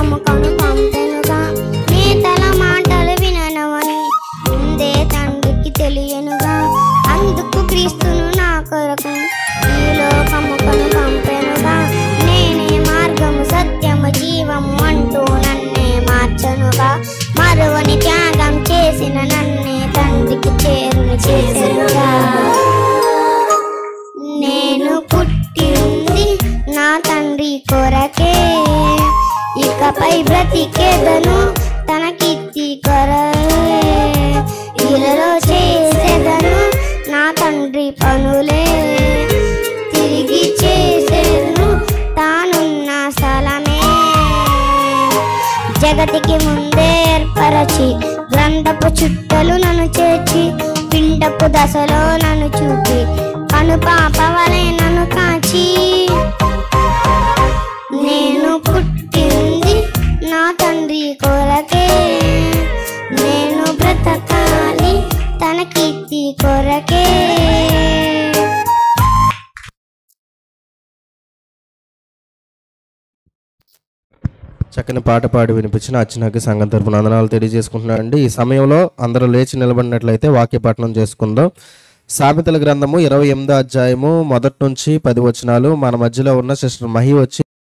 లోకముకను పంపెనుగా. నేతల మాటలు విననవని ముందే తండ్రికి తెలియనుగా. అందుకు క్రీస్తును నా కొరకు ఈ లోకముకను పంపెనుగా. నేనే మార్గము సత్యము జీవము అంటూ నన్నే మార్చనుగా. మరువని త్యాగం చేసిన నన్నే తండ్రికి చేరుని చేసెనుగా. నేను పుట్టి ఉంది నా తండ్రి కొరకే, ఇకపై బ్రతికేదను తన కీర్తి కొరకే. ఇలలో చేసేదను నా తండ్రి పనులే, తిరిగి చేసేదను తానున్న స్థలమే. జగతికి ముందే ఏర్పరచి గ్రంథపు చుట్టలు నన్ను చేర్చి, పిండపు దశలో నన్ను చూపి కను పాపవలే నన్ను కాచి. నేను పుట్టింది నా తండ్రి కొరకే, నేను బ్రతకాలి తన కీర్తి కొరకే. చక్కని పాట పాడి వినిపించిన అర్చనకి సంఘం తరపున వందనాలు తెలియజేసుకుంటున్నానండి. ఈ సమయంలో అందరూ లేచి నిలబడినట్లయితే వాక్యపఠనం చేసుకుందాం. సామెతల గ్రంథము 28వ అధ్యాయము 1 నుంచి 10 వచనాలు. మన మధ్యలో ఉన్న సిస్టర్ మహి వచ్చి